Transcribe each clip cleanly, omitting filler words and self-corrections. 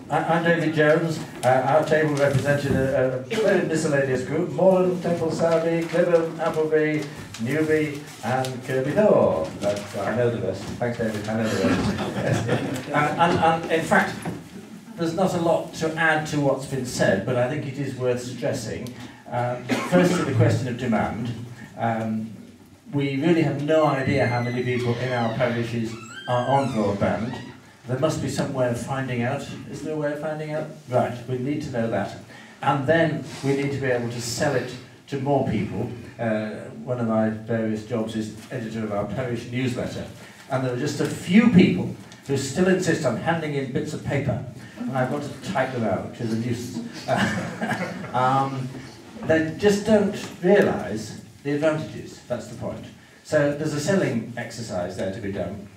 I'm David Jones. Our table represented a very miscellaneous group: Moreland, Temple Selby, Clibham, Appleby, Newby, and Kirby Thor. I know the rest. Thanks, David. I know the rest. and in fact, there's not a lot to add to what's been said, but I think it is worth stressing. Firstly, the question of demand. We really have no idea how many people in our parishes are on broadband. There must be some way of finding out. Is there a way of finding out? Right, we need to know that. And then we need to be able to sell it to more people. One of my various jobs is editor of our parish newsletter. And there are just a few people who still insist on handing in bits of paper. And I've got to type them out, which is a nuisance. They just don't realise the advantages. That's the point. So there's a selling exercise there to be done.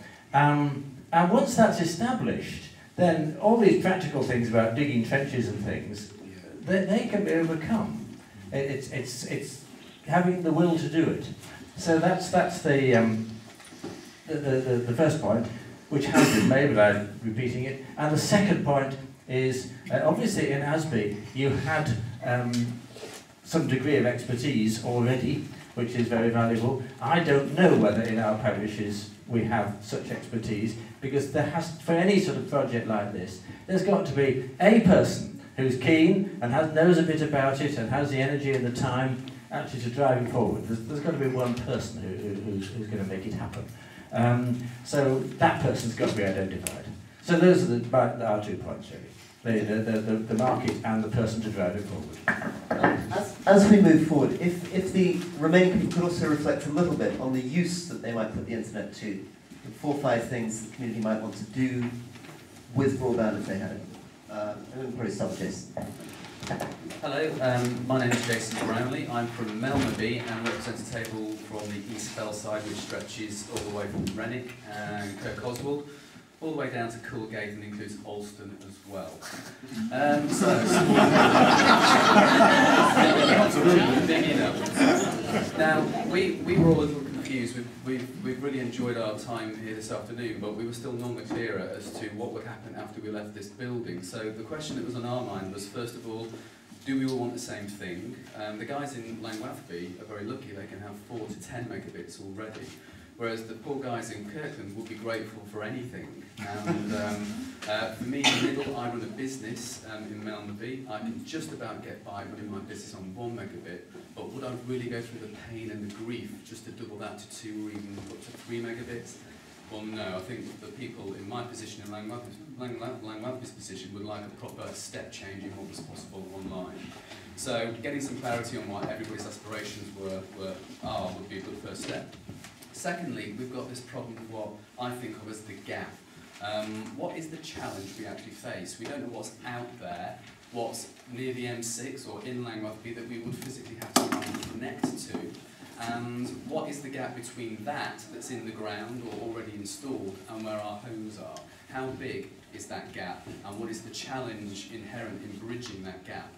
And once that's established, then all these practical things about digging trenches and things, they can be overcome. It's having the will to do it. So that's the first point, which has been made, but I'm repeating it. And the second point is, obviously in Asby, you had some degree of expertise already, which is very valuable. I don't know whether in our parishes we have such expertise, because there has, for any sort of project like this, there's got to be a person who's keen and knows a bit about it and has the energy and the time actually to drive it forward. There's got to be one person who's going to make it happen. So that person's got to be identified. So those are our 2 points, really. The market and the person to drive it forward. As we move forward, if the remaining people could also reflect a little bit on the use that they might put the internet to, the 4 or 5 things the community might want to do with broadband if they had it. I'm going to probably start with Jason. Hello, my name is Jason Brownlee. I'm from Melmerby and represent a table from the East Fell side, which stretches all the way from Renwick and Kirk Oswald, all the way down to Coolgate and includes Alston as well. Big enough. Now, we were all a little confused. We've really enjoyed our time here this afternoon, but we were still none the clearer as to what would happen after we left this building. So the question that was on our mind was, first of all, do we all want the same thing? The guys in Langwathby are very lucky; they can have 4 to 10 megabits already. Whereas the poor guys in Kirkland would be grateful for anything. And for me, in the middle, I run a business in Melmerby. I can just about get by running my business on 1 megabit, but would I really go through the pain and the grief just to double that to 2 or even up to 3 megabits? Well, no, I think the people in my position, in Langwathby's position, would like a proper step change in what was possible online. So getting some clarity on what everybody's aspirations would be a good first step. Secondly, we've got this problem of what I think of as the gap. What is the challenge we actually face? We don't know what's out there, what's near the M6 or in Langwathby that we would physically have to connect to, and what is the gap between that's in the ground or already installed and where our homes are? How big is that gap, and what is the challenge inherent in bridging that gap?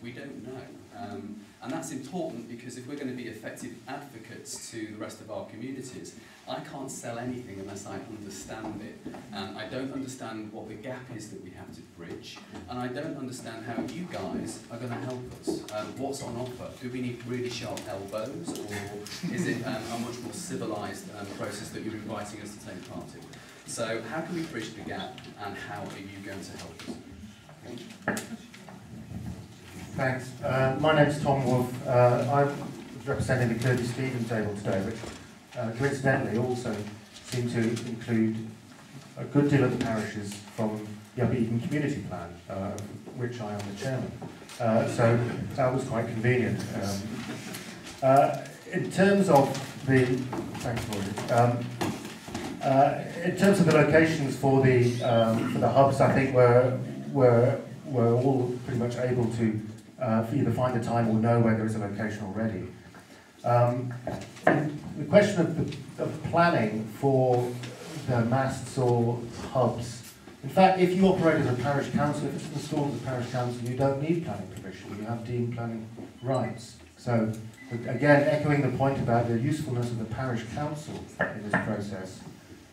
We don't know. And that's important because if we're going to be effective advocates to the rest of our communities, I can't sell anything unless I understand it. And I don't understand what the gap is that we have to bridge. And I don't understand how you guys are going to help us. What's on offer? Do we need really sharp elbows? Or is it a much more civilised process that you're inviting us to take part in? So how can we bridge the gap, and how are you going to help us? Thank you. Thanks. My name's Tom Wolfe. I'm representing the Kirby Stephen table today, which coincidentally also seem to include a good deal of the parishes from the Upper Eton Community Plan, which I am the chairman. So that was quite convenient. In terms of the in terms of the locations for the hubs, I think we're all pretty much able to either find the time or know where there is a location already. The question of planning for the masts or hubs, in fact, if you operate as a parish council, if it's installed as a parish council, you don't need planning permission, you have deemed planning rights. So, again, echoing the point about the usefulness of the parish council in this process,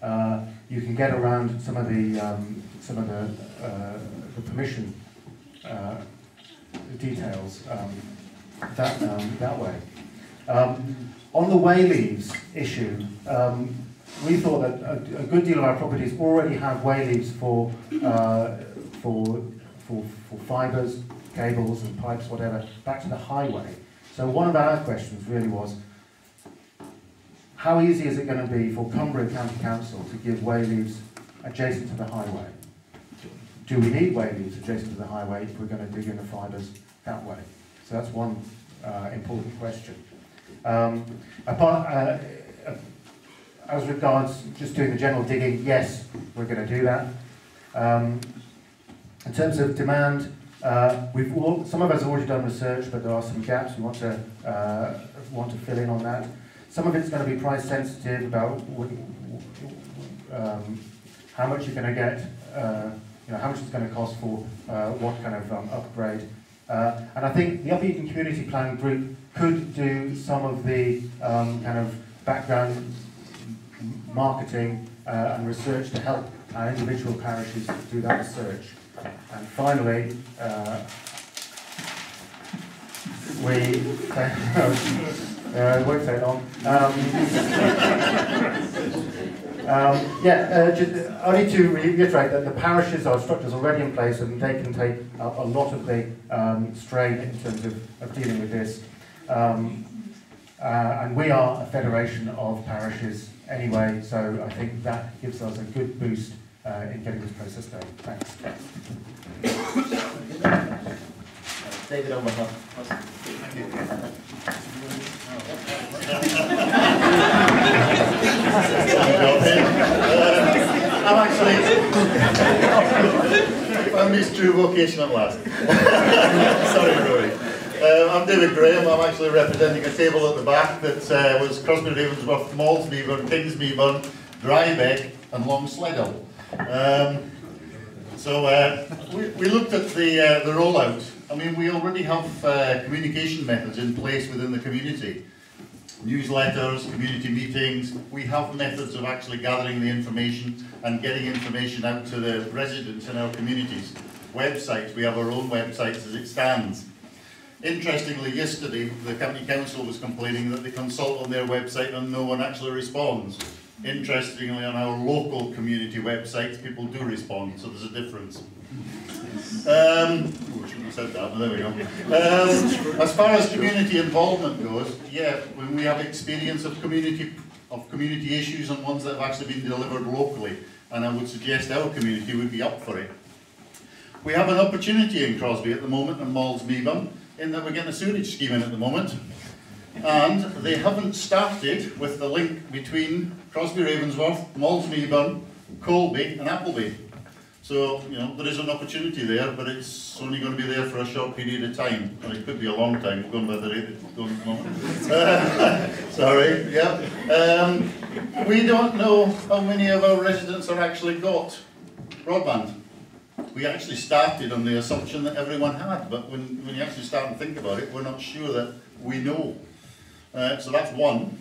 you can get around some of the permission details that way. On the way leaves issue, we thought that a good deal of our properties already have way leaves for fibres, cables and pipes, whatever, back to the highway. So one of our questions really was, how easy is it going to be for Cumbria County Council to give way leaves adjacent to the highway? Do we need way leaves adjacent to the highway if we're going to dig in the fibres that way? So that's one important question. As regards just doing the general digging, yes, we're going to do that. In terms of demand, some of us have already done research, but there are some gaps we want to fill in on that. Some of it's going to be price sensitive about how much you're going to get, how much it's going to cost for what kind of upgrade. And I think the Upper Eton Community Plan Group could do some of the kind of background marketing and research to help our individual parishes do that research. And finally, it won't take long. Only to reiterate that the parishes are structures already in place and they can take up a lot of the strain in terms of dealing with this. And we are a federation of parishes anyway, so I think that gives us a good boost in getting this process going. Thanks. David on behalf. Thank you. I'm actually found this true vocation at last. Sorry, Rory. I'm David Graham. I'm actually representing a table at the back that was Crosby, Ravensworth, Malsmeaburn, Kingsmeaburn, Drybeck and Long Sledhill. We looked at the rollout. I mean, we already have communication methods in place within the community. Newsletters, community meetings. We have methods of actually gathering the information and getting information out to the residents in our communities. Websites, we have our own websites as it stands. Interestingly, yesterday the County Council was complaining that they consult on their website and no one actually responds. Interestingly, on our local community websites, people do respond, so there's a difference. I shouldn't have said that, but there we go. As far as community involvement goes, yeah, when we have experience of community issues and ones that have actually been delivered locally, and I would suggest our community would be up for it. We have an opportunity in Crosby at the moment and Malsmeaburn, in that we're getting a sewerage scheme in at the moment. And they haven't started with the link between Crosby Ravensworth, Malsmeaburn, Colby and Appleby. So, there is an opportunity there, but it's only going to be there for a short period of time. And it could be a long time, going by the rate it's going at the moment. Sorry, yeah. We don't know how many of our residents have actually got broadband. We actually started on the assumption that everyone had, but when you actually start and think about it, we're not sure that we know. So that's one.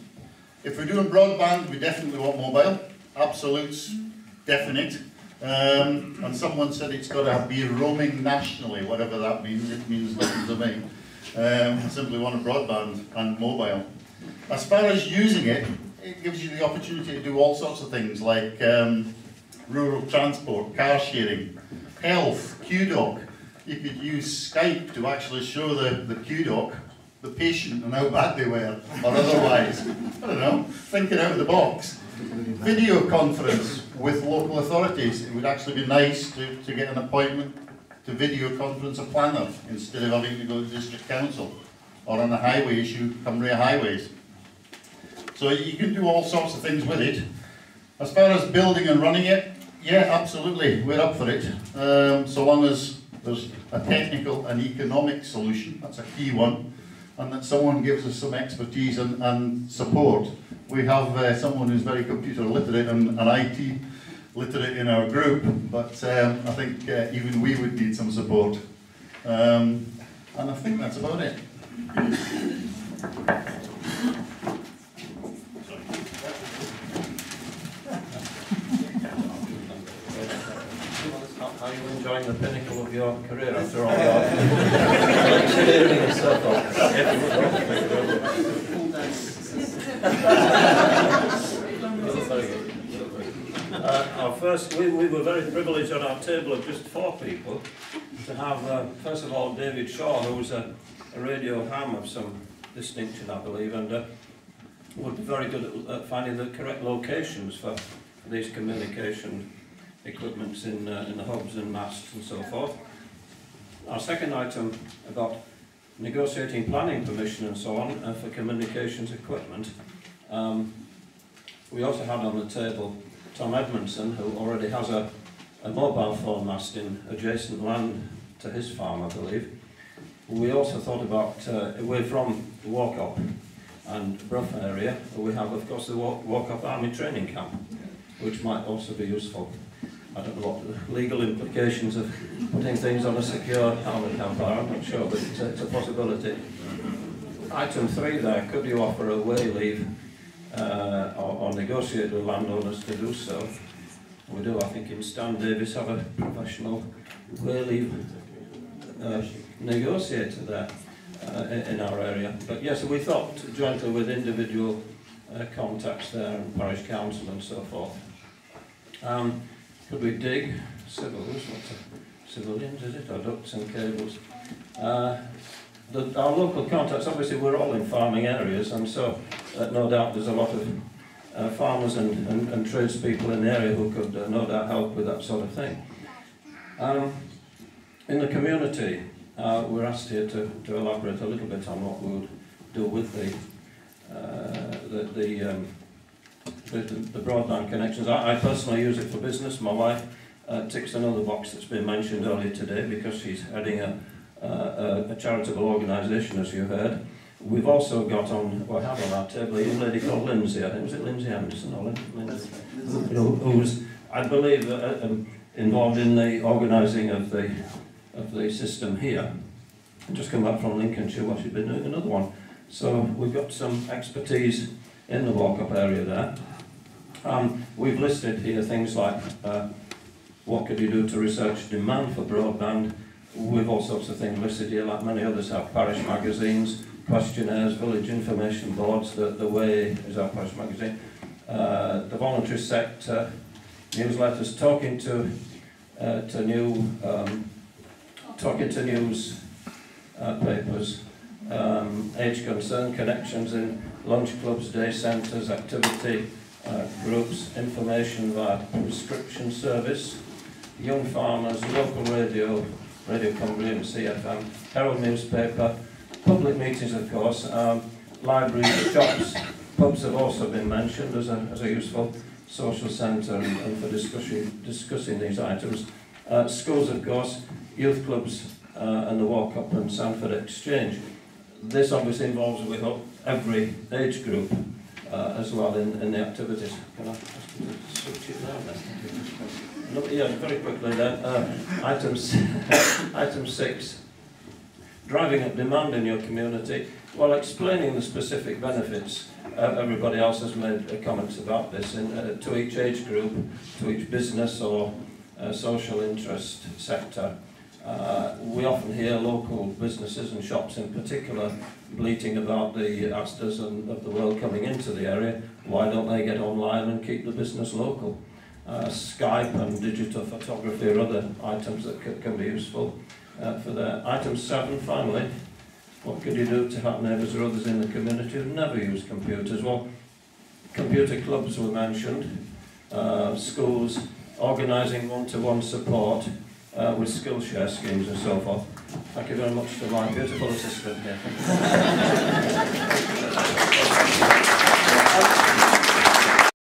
If we're doing broadband, we definitely want mobile. Absolutes, definite. And someone said it's got to be roaming nationally, whatever that means. It means nothing to me. I simply want a broadband and mobile. As far as using it, it gives you the opportunity to do all sorts of things like rural transport, car sharing, health, QDoc. You could use Skype to actually show the QDoc, the patient and how bad they were, or otherwise. I don't know, thinking out of the box. Video conference with local authorities. It would actually be nice to get an appointment to video conference a planner instead of having to go to district council, or on the highway issue, Cumbria highways. So you can do all sorts of things with it. As far as building and running it, yeah, absolutely, we're up for it. So long as there's a technical and economic solution, that's a key one, and that someone gives us some expertise and support. We have someone who's very computer literate and IT literate in our group, but I think even we would need some support. And I think that's about it. Are you enjoying the pinnacle of your career after all your engineering and so forth? We were very privileged on our table of just 4 people to have, first of all, David Shaw, who's a radio ham of some distinction, I believe, and would be very good at finding the correct locations for these communication equipments in the hubs and masts and so forth. Our second item about negotiating planning permission and so on for communications equipment. We also had on the table Tom Edmondson, who already has a mobile phone mast in adjacent land to his farm, I believe. We also thought about, away from the Walkup and Brough area, we have, of course, the Walkup Army Training Camp, which might also be useful. I don't know what the legal implications of putting things on a secure army camp are, I'm not sure, but it's a possibility. Item 3 there, could you offer a way leave or negotiate with landowners to do so? We do, I think, in Stan Davis have a professional way leave negotiator there in our area. But yes, we thought jointly with individual contacts there and parish council and so forth. Could we dig civils, civilians is it, or ducts and cables? Our local contacts, obviously we're all in farming areas, and so no doubt there's a lot of farmers and tradespeople in the area who could no doubt help with that sort of thing. In the community, we're asked here to elaborate a little bit on what we would do with the broadband connections. I personally use it for business. My wife ticks another box that's been mentioned earlier today because she's heading a charitable organisation, as you heard. We've also got on, well, have on our table a young lady called Lindsay. I think, was it Lindsay Anderson or Lindsay? Who's, I believe, involved in the organising of the system here. And just come back from Lincolnshire, where she's been doing another one. So we've got some expertise in the Walkup area there. We've listed here things like what could you do to research demand for broadband. We've all sorts of things listed here, like many others have. Parish magazines, questionnaires, village information boards. The Way is our parish magazine. The voluntary sector, newsletters, talking to news papers, age concern, connections in lunch clubs, day centres, activity groups, information via prescription service, young farmers, local radio, Radio Cumbria and CFM, Herald newspaper, public meetings, of course, libraries, shops, pubs have also been mentioned as a useful social centre and for discussing these items. Schools, of course, youth clubs and the Walkup and Sanford Exchange. This obviously involves, we hope, every age group as well in the activities. Can I ask you to switch it now then? Yeah, very quickly then. Item 6. Driving up demand in your community while explaining the specific benefits. Everybody else has made comments about this to each age group, to each business or social interest sector. We often hear local businesses and shops in particular bleating about the Asdas of the world coming into the area. Why don't they get online and keep the business local? Skype and digital photography are other items that can be useful for that. Item 7, finally, what could you do to help neighbours or others in the community who never use computers? Well, computer clubs were mentioned, schools, organising one-to-one support with Skillshare schemes and so forth. Thank you very much to my beautiful assistant here.